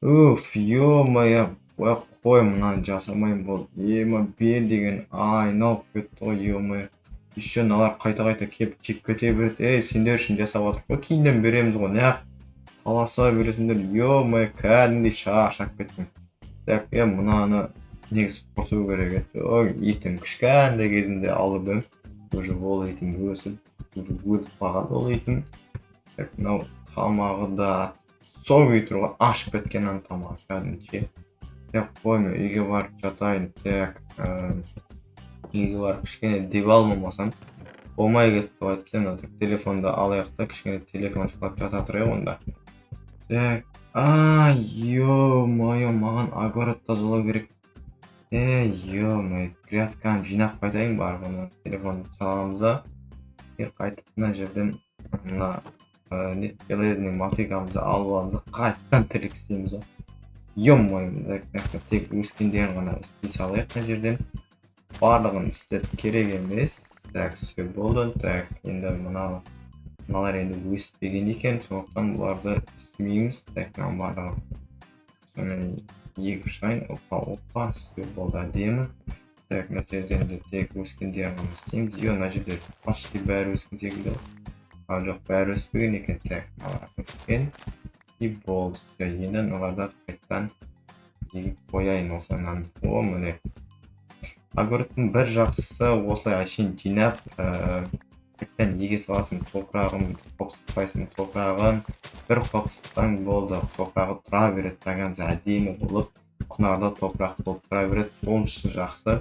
ё-моё, қой мынаны жасамайын болды. Бел деген айналып кетті ғой, ё-моё. Еще мыналар қайта-қайта келіп жеп кете береді. Сендер үшін жасап отырмық қой, кейіннен береміз ғой, неғып таласа бересіңдер, ё-моё, кәдімгідей шаршап кеттім. Так, мынаны негізі құрту керек еді. Итім кішкентай кезінде алып ем. Уже ол итім өсіп қалған ол итім. Так, мынау тамағы да сол күйі тұр ғой, ашып кеткен ана тамағы кәдімгідей. Так, қойма, үйге барып жатайын. Так, үйге барып кішкене дем алмасам болмай кетті ғой. Сен телефонды алайық та, кішкене телефон шықлап жата тұрайық онда. Так, ё-моё, маған огород тазалау керек. Ё-моё, грядканы жинап қайтайын барып, оны телефонды саламыз да, қайтып мына жерден мына железный мотыгамызды алып аламыз да, қайтадан тіркесеміз ғой. Ё-моё, тек өскендерін ғана істей салайық мына жерден. Барлығын істеп керек емес. Так, все болды. Так, енді мыналар енді өспеген екен, сондықтан бұларды істемейміз. Так, мынау барлығын сонымен егіп шығайын. Опа, все болды, әдемі. Так, мына жерден де тек өскендерін ғана істейміз. Мына жерде почти бәрі өскен секілді. Жоқ, бәрі өспеген екен. Так, мыналар өскен. И болды. Енді мыналарды қайтадан егіп қояйын осыған. Міне. Огородтың бір жақсысы осылай әшейін жинап, қайтадан еге саласың, топырағын қопсытпайсың, топырағын бір қопсытсаң болды, топырағы тұра береді, тағансы әдемі болып, құнарлы топырақ болып тұра береді, сол үшін жақсы.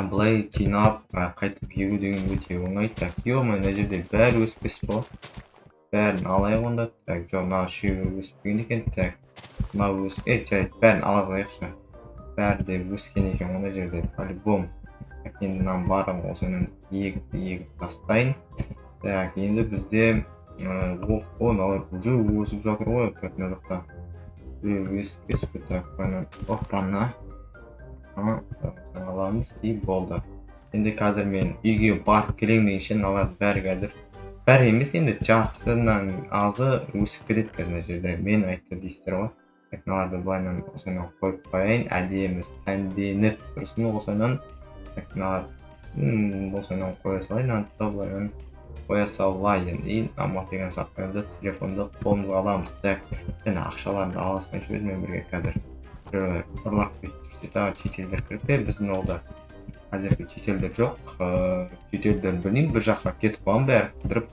Былай жинап, қайтып егу деген өте оңай. Так, ё-моё, мына жерде бәрі өспес бол. Бәрін алайық онда. Так, жоқ, мына үшеуі өспеген екен. Так, мына жарайды, бәрін ала қояйықшы. Бәрі де өскен екен мына жерде, по-любому. Так, енді мынаны барлығын осымен егіп тастайын. Так, енді бізде мыналар уже өсіп жатыр ғой, так, мына жақта. Өсіп, так, опана. Аламыз, и болды. Енді қазір мен үйге барып келем дегенше мыналар бәрі қазір. Бәрі емес, енді жартысынан азы өсіп кетеді қазір мына жерде. Мен айтты дейсіздер ғой. Мыналарды былайынан осыған қойып қояйын, әдемі сәнденіп тұрсын осыған. Мыналар осыған қоя салайын, былайынан қоя салайын. И мотыганы сақтаймыз, телефонды қолымызға аламыз. Так, және ақшаларды аласың өзімен бірге қазір. Ұрлап кетті, шетелдер кіріп, біздің олда қазіргі шетелдер жоқ. Шетелдерін білмеймін, бір жаққа кетіп қалған бәрі қыдырып.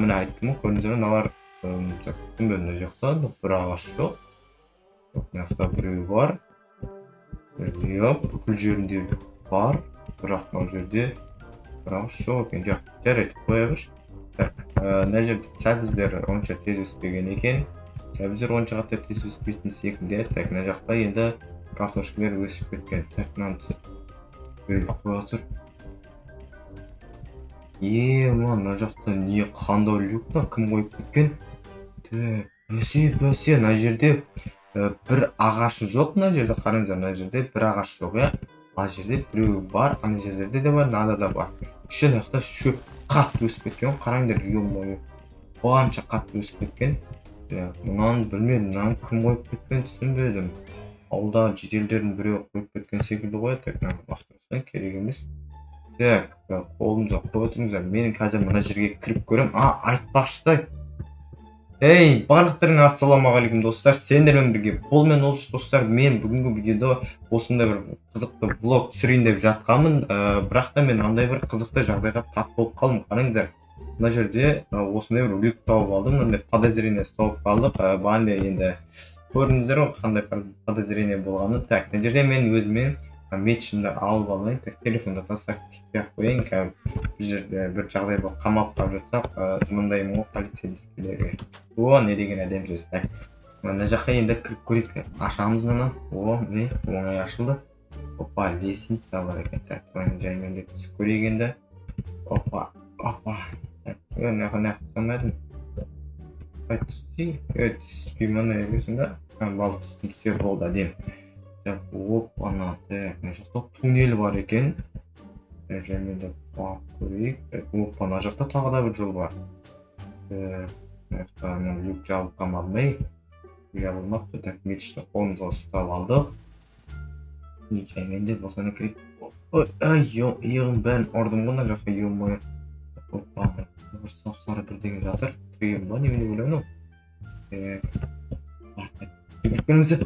Міне айттым ғой, көрдіңіздер мыналар күнбеліне жоқта, бір ағаш жоқ. Мына жақта біреу бар. Бүкіл жерінде бар. Бірақ мына жерде бір ағаш жоқ екен. Жоқ, жарайды, қоя берші. Так, мына жерде сәбіздер онша тез өспеген екен. Сәбіздер онша қатты тез өспейтін секілді. Так, мына жақта енді картошкалар өсіп кеткен. Так, мынаны бөліп қоя тұр. Мына жақта не қандай люк та, кім қойып кеткен? Так, бәсе, мына жерде бір ағашы жоқ, мына жерде қараңыздар, мына жерде бір ағаш жоқ, мына жерде біреу бар, ана жерлерде де бар, мынада да бар. Үші жақта шөп қатты өсіп кеткен, қараңдар, ё-моё, қанша қатты өсіп кеткен. Мынаны білмедім, мынаны кім қойып кеткен түсінбедім. Ауылда жеделдердің біреу қойып кеткен секілді ғой. Так, мынаны лақтырсаң керек емес. Так, қолымызға қойып отырыңыздар, менің қазір мына жерге кіріп көрем. Айтпақшы. Барлықтарыңа ассалаумағалейкум достар, сендермен бірге бұл мен Олжас достар. Мен бүгінгі видеода осындай бір қызықты влог түсірейін деп жатқанмын, бірақ та мен андай бір қызықты жағдайға тап болып қалдым. Қараңыздар, мына жерде осындай бір люк тауып алдым, мынандай подозрение тауып қалдық. Бәлде енді көрдіңіздер ғой қандай подозрение болғанын. Так, мына жерде мен өзіме мечімді алып алайын. Так, телефонды тастап кетпей-ақ қояйын. Бұл жерде бір жағдай болып қамалып қалып жатсақ, звондаймын ғой полицейлерге. Не деген әдемі сөз. Так, мына жаққа енді кіріп көрейік. Ашамыз мына. Не, оңай ашылды. Опа, лестница бар екен. Так, мына жаймен де түсіп көрейік енді. Опа. Нақы қамадым. Түспей мұны егесің да. Балық түсіп болды, әдем. Так, опа, так, мына жақта туннель бар екен. Жаймен де бақ көрейік. Опа, мына жақта тағы да бір жол бар. Мына люк жабып қалмадым. жабылмапты. Так, мечті қолымызға ұстап алдық. Менде болсаны керек. Ой, иығым бәрін ұрдым ғой мына жаққа, ё-моё. Опа, бір сап-сары бірдеңе жатыр. Тыйым ба, немене ойлаймын ау? Жүгіріп келіңіздер.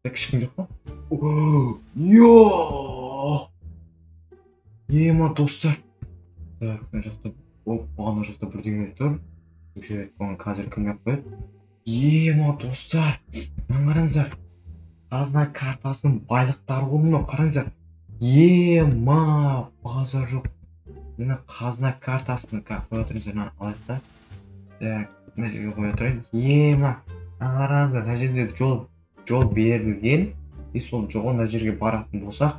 Так, ешкім жоқ па? Ема достар. Так, мына жақта, опа, ана жақта бірдеңе тұр. Өкшерет болған қазір кім яп қояды? Ема достар, мына қараңыздар. Қазына картасының байлықтары ғой мынау, қараңыздар. Ема, базар жоқ. Мына қазына картасын қоя тұрыңыздар, мына алайық та. Так, мына жерге қоя тұрайын. Ема, мына қараңыздар, мына жерде жол берілген. И сол жолға мына жерге баратын болсақ,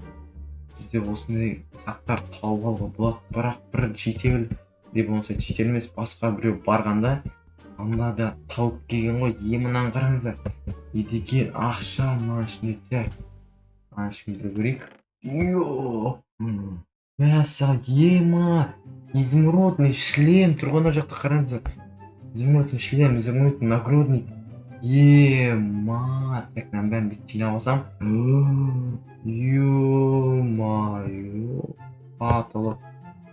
бізде осындай заттар тауып алуға болады. Бірақ бір шетел, не болмаса шетел емес, басқа біреу барғанда мынада тауып келген ғой. Емінен қараңыздар. Едеген ақша мына ішінде. Так, мына ішін бір көрейік. Мәссаған, ема, изумрудный шлем тұрғана жақта қараңыздар. Изумрудный шлем, изумрудный нагрудник. Ема, так, мынаны бәрін бүйтіп жинап алсам. Ё-моё, атылып.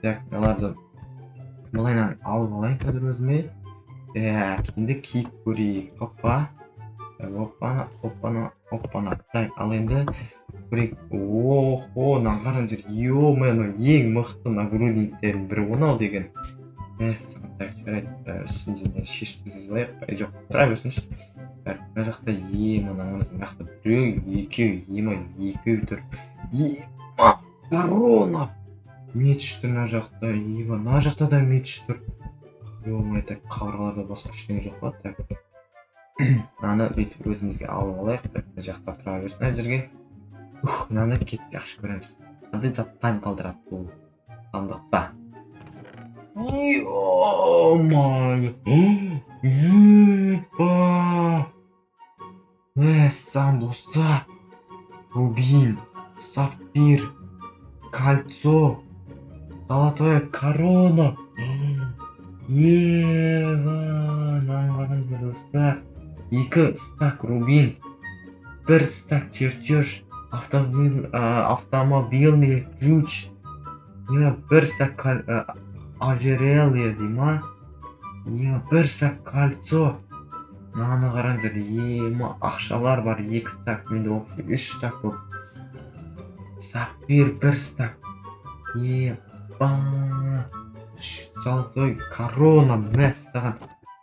Так, мыналарды былайынан алып алайын қазір өзіме. Так, енді киіп көрейік. Опа. Опана. Так, ал енді көрейік. Охо, мынаны қараңыздар. Ё-моё, ең мықты нагрудниктердің бірі онау деген. Мәссаған, так, жарайды. Үстімізден шешіп тастап алайық. Жоқ, тұра берсінші. Так, мына жақта мына жақта біреу, екеу тұр. Ема, корона! Меч тұр мына жақта, мына жақта да меч тұр. Ё-моё, так, қабырғаларда басқа ештеңе жоқ па? Так, мынаны бүйтіп өзімізге алып алайық. Так, мына жақта тұра берсін мына жерге. Мынаны кетіп жақсы көреміз. Қандай зат таң қалдырады бұл сандықта? Ё-моё! Мәссаған достар, рубин, сапфир, кольцо, золотая корона. Қараңыздар достар, 2 стак рубин, 1 стак чертеж, автомобильный ключ, 1 стак ожерелье дейма, 1 стак кольцо. Мынаны қараңыздар, ема, ақшалар бар, 2 стак, менде 3 стак болып. Сапфир 1 стак. Ема, золотой корона, мәссаған.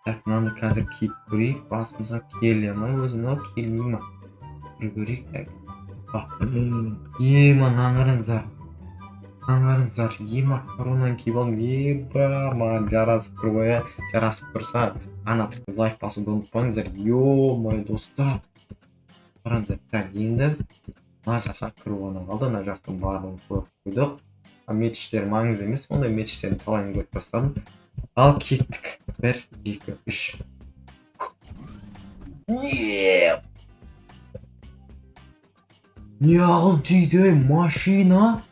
Так, мынаны қазір киіп көрейік, басымызға келе ма өзіне, келмей ма? Бір көрейік, так. Ема, наңарыңыздар, ема, коронаны киіп алым, ема, маған жарасып тұр ғой, жарасып тұрса, ана тіркі лайк басуды ұмытпаңыздар. Ё-моё достар, қараңыздар. Так, енді мына жаққа кіруіне қалды, мына жақтың барлығын көріп қойдық. Мечтер маңызды емес, ондай мечтердің талайын көріп тастадым. Ал кеттік. 1, 2, 3. Не ал дейді, машина?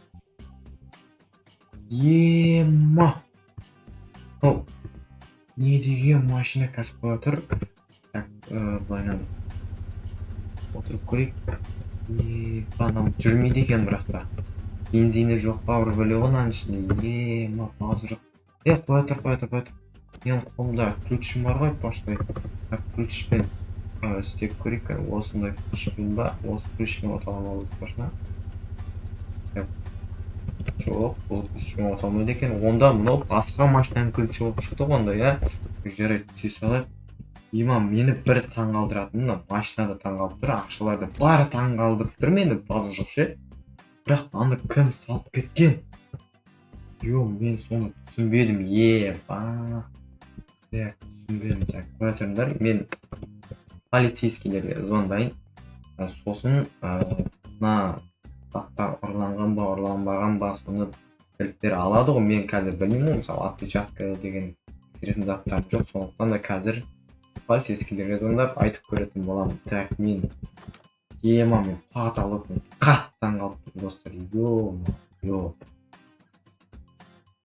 Ема. Не деген машина қазір қоя тұр. Так, былайынан отырып көрейік. Анам жүрмейді екен бірақта. Бензині жоқ па, бір бөле оның ішінде. Ема, базы жоқ. Қоя тұр. Мен қолымда ключім бар ғой, поштай. Так, ключпен істеп көрейік. Осындай ключпен ба, осы ключпен оталам алып қошына. Жоқ, бұл ключпен оталмайды екен. Онда мынау басқа машинаның ключі болып шықты онда, жарайды, түйе салайық. Ема, мені бір таң қалдыратын, машинада таң қалдырып тұр, ақшаларды бары таң қалдырып тұр, мені базы жоқ ше. Бірақ аны кім салып кеткен? Мен соны түсінбедім, түсінбедім. Так, қоя тұрыңдар, мен полицейскилерге звондайын. Сосын мына заттар ұрланған ба, ұрланбаған ба, соны біліктер алады ғой. Мен қазір білмеймін, мысалы отпечатка деген керетін заттар жоқ, сондықтан да қазір полицейскилерге звондап айтып көретін боламын. Так, мен мен қатты алып, қатты таң қалып тұрмын достар.